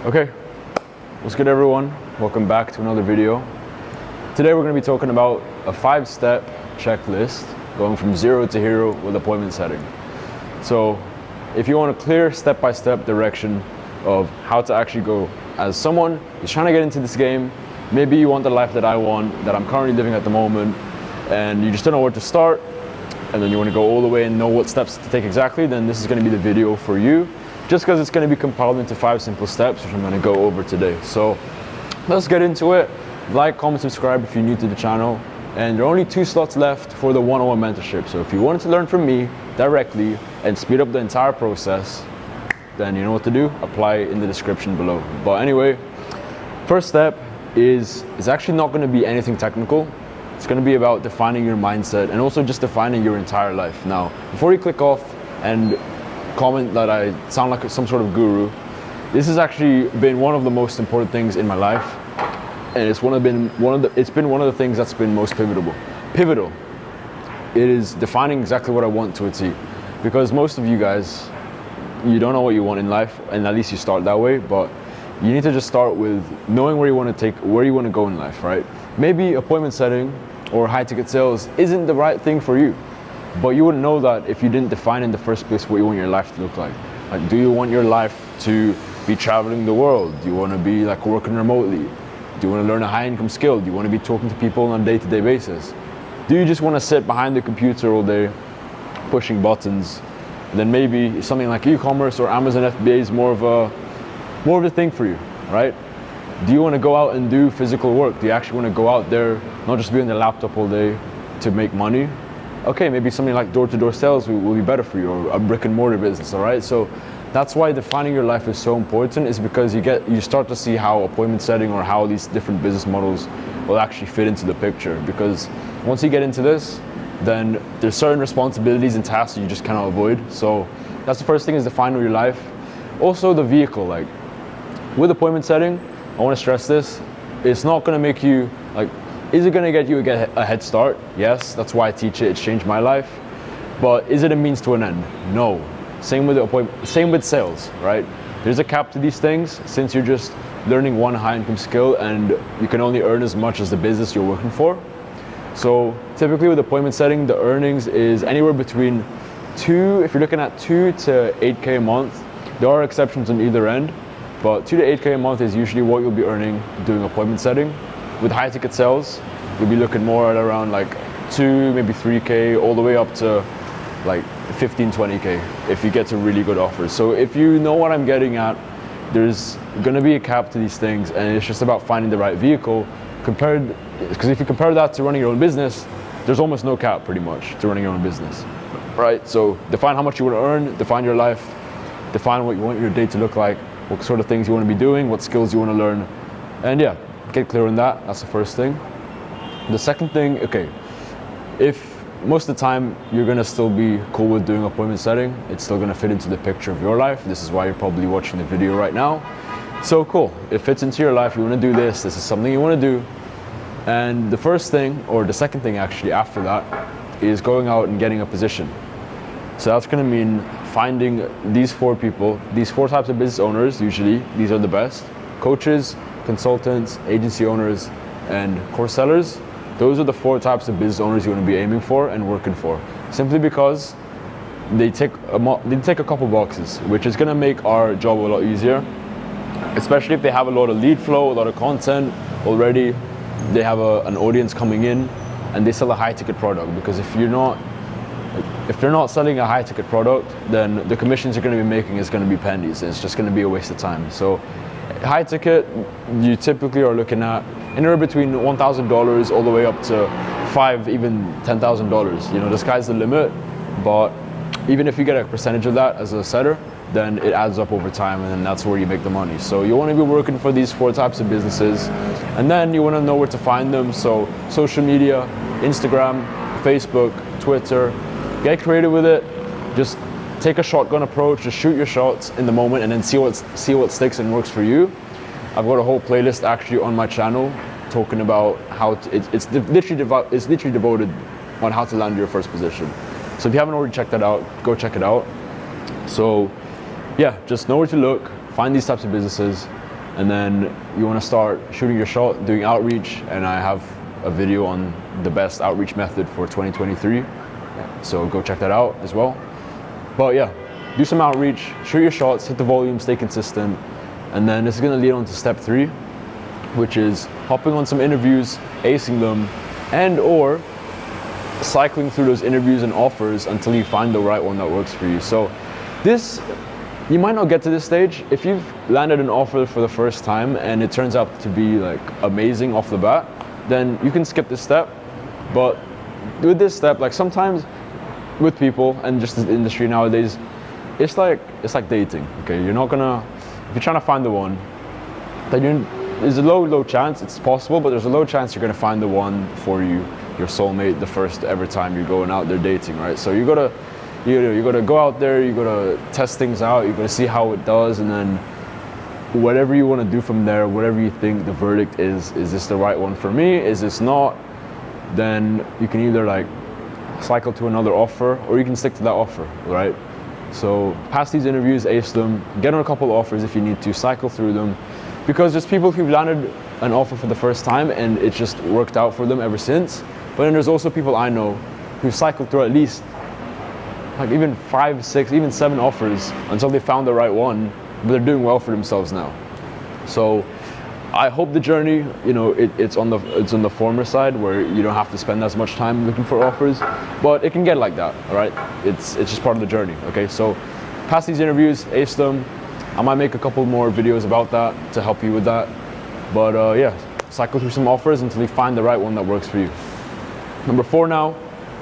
Okay, what's good everyone? Welcome back to another video. Today we're going to be talking about a 5-step checklist going from 0 to hero with appointment setting. So if you want a clear step-by-step direction of how to actually go as someone who's trying to get into this game, maybe you want the life that I want, that I'm currently living at the moment, and you just don't know where to start, and then you want to go all the way and know what steps to take exactly, then this is going to be the video for you. Just because it's going to be compiled into 5 simple steps, which I'm going to go over today. So let's get into it. Like, comment, subscribe if you're new to the channel. And there are only 2 slots left for the one-on-one mentorship. So if you wanted to learn from me directly and speed up the entire process, then you know what to do. Apply in the description below. But anyway, first step is actually not going to be anything technical. It's going to be about defining your mindset and also just defining your entire life. Now, before you click off and comment that I sound like some sort of guru, this has actually been one of the most important things in my life, and it's been one of the things that's been most pivotal. It is defining exactly what I want to achieve, because most of you guys, you don't know what you want in life, and at least you start that way. But you need to just start with knowing where you want to go in life, right? Maybe appointment setting or high ticket sales isn't the right thing for you. But you wouldn't know that if you didn't define in the first place what you want your life to look like. Like, do you want your life to be traveling the world? Do you want to be like working remotely? Do you want to learn a high income skill? Do you want to be talking to people on a day-to-day basis? Do you just want to sit behind the computer all day pushing buttons? Then maybe something like e-commerce or Amazon FBA is more of a thing for you, right? Do you want to go out and do physical work? Do you actually want to go out there, not just be on the laptop all day to make money? Okay, maybe something like door-to-door sales will be better for you, or a brick and mortar business, all right? So that's why defining your life is so important, is because you start to see how appointment setting or how these different business models will actually fit into the picture. Because once you get into this, then there's certain responsibilities and tasks that you just cannot avoid. So that's the first thing, is define your life. Also the vehicle, like with appointment setting, I want to stress this, it's not going to make you like, is it going to get you a head start? Yes, that's why I teach it. It's changed my life. But is it a means to an end? No. Same with sales, right? There's a cap to these things, since you're just learning one high income skill and you can only earn as much as the business you're working for. So typically with appointment setting, the earnings is anywhere between if you're looking at 2 to 8K a month. There are exceptions on either end, but 2 to 8K a month is usually what you'll be earning doing appointment setting. With high ticket sales, you'll be looking more at around like 2, maybe 3K, all the way up to like 15, 20K if you get to really good offers. So if you know what I'm getting at, there's gonna be a cap to these things, and it's just about finding the right vehicle. Because if you compare that to running your own business, there's almost no cap pretty much to running your own business, right? So define how much you want to earn, define your life, define what you want your day to look like, what sort of things you want to be doing, what skills you want to learn, and yeah, get clear on that. That's the first thing. The second thing, okay, if most of the time you're gonna still be cool with doing appointment setting, it's still gonna fit into the picture of your life. This is why you're probably watching the video right now. So cool, it fits into your life, you wanna do this is something you wanna do. And the first thing, or the second thing actually after that, is going out and getting a position. So that's gonna mean finding these 4 people, these 4 types of business owners. Usually these are the best: coaches, consultants, agency owners, and course sellers. Those are the 4 types of business owners you want to be aiming for and working for, simply because they tick a couple boxes, which is going to make our job a lot easier, especially if they have a lot of lead flow, a lot of content already, they have an audience coming in, and they sell a high ticket product. Because if they're not selling a high ticket product, then the commissions you're going to be making is going to be pennies, and it's just going to be a waste of time. So high ticket, you typically are looking at anywhere between $1,000 all the way up to $5,000, even $10,000. You know, the sky's the limit. But even if you get a percentage of that as a setter, then it adds up over time, and then that's where you make the money. So you want to be working for these 4 types of businesses, and then you want to know where to find them. So social media, Instagram, Facebook, Twitter, get creative with it. Just take a shotgun approach, just shoot your shots in the moment, and then see what sticks and works for you. I've got a whole playlist actually on my channel talking about how it's literally devoted on how to land your first position. So if you haven't already checked that out, go check it out. So yeah, just know where to look, find these types of businesses, And then you want to start shooting your shot, doing outreach, and I have a video on the best outreach method for 2023. So go check that out as well. But yeah, do some outreach, shoot your shots, hit the volume, stay consistent. And then this is going to lead on to step 3, which is hopping on some interviews, acing them, and or cycling through those interviews and offers until you find the right one that works for you. So this, you might not get to this stage. If you've landed an offer for the first time and it turns out to be like amazing off the bat, then you can skip this step. But with this step, like sometimes with people and just the industry nowadays, it's like dating. Okay, you're not gonna, if you're trying to find the one, then there's a low chance, it's possible, but there's a low chance you're gonna find the one for you, your soulmate, the first ever time you're going out there dating, right? So you gotta go out there, you gotta test things out, you gotta see how it does, and then whatever you want to do from there, whatever you think the verdict is this the right one for me, is this not, then you can either like cycle to another offer or you can stick to that offer, right? So pass these interviews, ace them, get on a couple offers if you need to, cycle through them, because there's people who've landed an offer for the first time and it just worked out for them ever since. But then there's also people I know who've cycled through at least like even 5, 6, even 7 offers until they found the right one, but they're doing well for themselves now. So I hope the journey, you know, it's on the former side where you don't have to spend as much time looking for offers, but it can get like that, all right? It's just part of the journey, okay? So pass these interviews, ace them. I might make a couple more videos about that to help you with that. But yeah, cycle through some offers until you find the right one that works for you. Number 4 now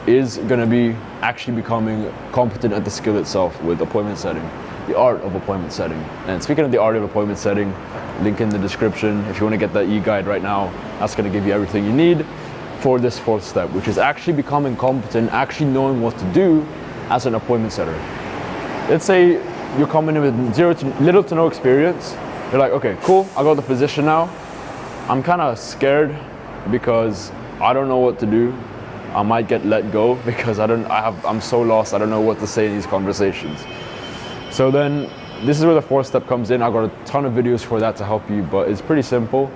is gonna be actually becoming competent at the skill itself with appointment setting, the art of appointment setting. And speaking of the art of appointment setting, link in the description. If you want to get that e-guide right now, that's going to give you everything you need for this 4th step, which is actually becoming competent, actually knowing what to do as an appointment setter. Let's say you're coming in with little to no experience. You're like, okay, cool, I got the position now. I'm kind of scared because I don't know what to do. I might get let go because I'm so lost. I don't know what to say in these conversations. So then this is where the 4th step comes in. I've got a ton of videos for that to help you, but it's pretty simple.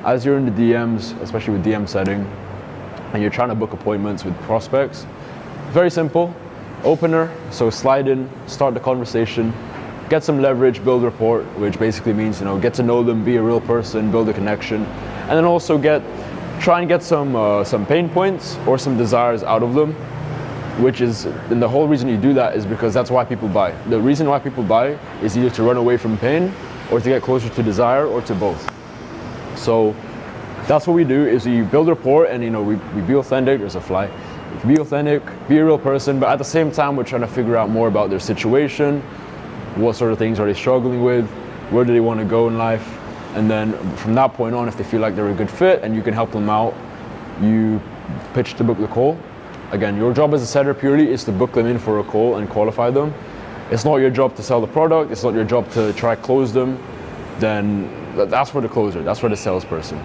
As you're in the DMs, especially with DM setting, and you're trying to book appointments with prospects, very simple. Opener, so slide in, start the conversation, get some leverage, build rapport, which basically means, you know, get to know them, be a real person, build a connection, and then also try and get some pain points or some desires out of them, and the whole reason you do that is because that's why people buy. The reason why people buy is either to run away from pain or to get closer to desire or to both. So that's what we do, is we build rapport, and you know, we be authentic. There's a fly. Be authentic, be a real person, but at the same time we're trying to figure out more about their situation, what sort of things are they struggling with, where do they want to go in life, and then from that point on, if they feel like they're a good fit and you can help them out, you pitch to book the call. Again, your job as a setter purely is to book them in for a call and qualify them. It's not your job to sell the product, it's not your job to try close them. Then that's for the closer, that's for the salesperson.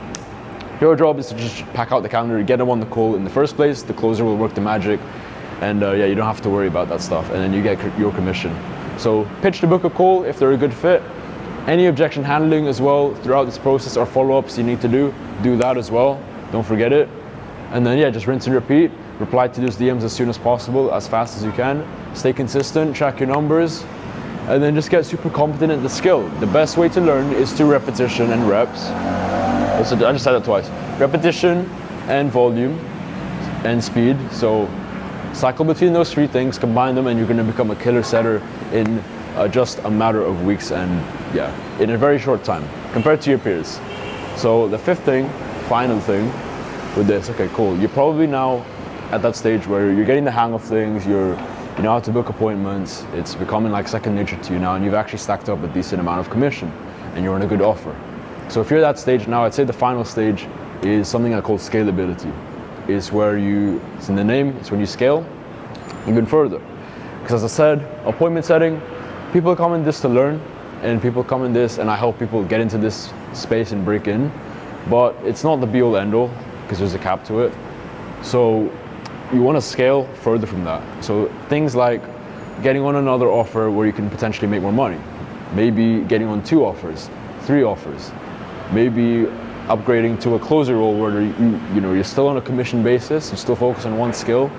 Your job is to just pack out the calendar, get them on the call in the first place. The closer will work the magic, and yeah, you don't have to worry about that stuff, and then you get your commission. So pitch to book a call if they're a good fit. Any objection handling as well throughout this process or follow-ups you need to do that as well. Don't forget it. And then yeah, just rinse and repeat. Reply to those DMs as soon as possible, as fast as you can. Stay consistent, track your numbers, and then just get super competent at the skill. The best way to learn is through repetition and reps. I just said that twice. Repetition and volume and speed. So cycle between those 3 things, combine them, and you're going to become a killer setter in just a matter of weeks, and yeah, in a very short time compared to your peers. So the 5th thing, final thing with this, okay, cool. You're probably now at that stage where you're getting the hang of things, you know how to book appointments, it's becoming like second nature to you now, and you've actually stacked up a decent amount of commission, and you're on a good offer. So if you're at that stage now, I'd say the final stage is something I call scalability. It's where it's in the name, it's when you scale even further. Because as I said, appointment setting, people come in this to learn, and people come in this, and I help people get into this space and break in, but it's not the be-all end-all, because there's a cap to it. So you want to scale further from that. So things like getting on another offer where you can potentially make more money, maybe getting on 2 offers, 3 offers. Maybe upgrading to a closer role where you're still on a commission basis, you still focus on one skill,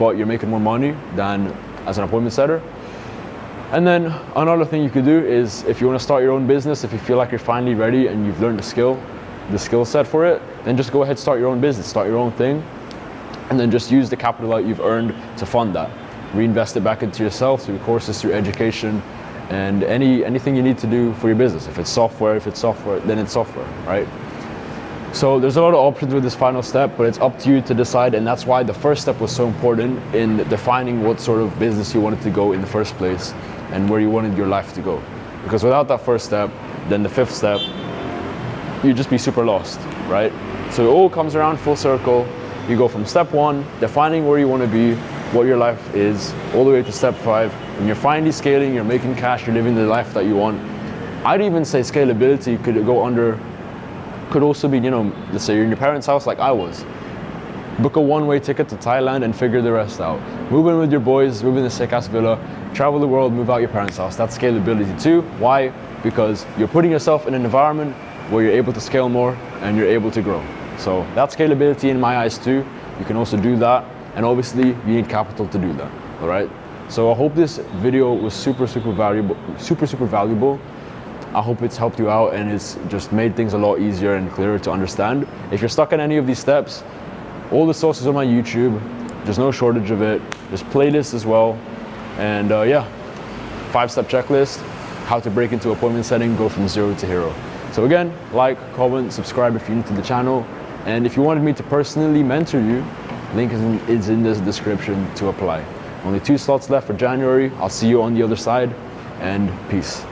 but you're making more money than as an appointment setter. And then another thing you could do is, if you want to start your own business, if you feel like you're finally ready and you've learned the skill set for it, then just go ahead, start your own business, start your own thing, and then just use the capital that you've earned to fund that. Reinvest it back into yourself through courses, through education, and anything you need to do for your business. If it's software, then it's software, right? So there's a lot of options with this final step, but it's up to you to decide, and that's why the first step was so important in defining what sort of business you wanted to go in the first place and where you wanted your life to go. Because without that first step, then the 5th step, you'd just be super lost, right? So it all comes around full circle. You go from step 1, defining where you want to be, what your life is, all the way to step 5. When you're finally scaling, you're making cash, you're living the life that you want. I'd even say scalability could also be, let's say you're in your parents' house like I was. Book a one-way ticket to Thailand and figure the rest out. Move in with your boys, move in a sick-ass villa, travel the world, move out your parents' house. That's scalability too. Why? Because you're putting yourself in an environment where you're able to scale more and you're able to grow. So that's scalability in my eyes too. You can also do that. And obviously you need capital to do that, all right? So I hope this video was super valuable. I hope it's helped you out and it's just made things a lot easier and clearer to understand. If you're stuck in any of these steps, all the sources on my YouTube, there's no shortage of it. There's playlists as well. And 5-step checklist, how to break into appointment setting, go from 0 to hero. So again, like, comment, subscribe if you're new to the channel. And if you wanted me to personally mentor you, link is in this description to apply. Only 2 slots left for January. I'll see you on the other side, and peace.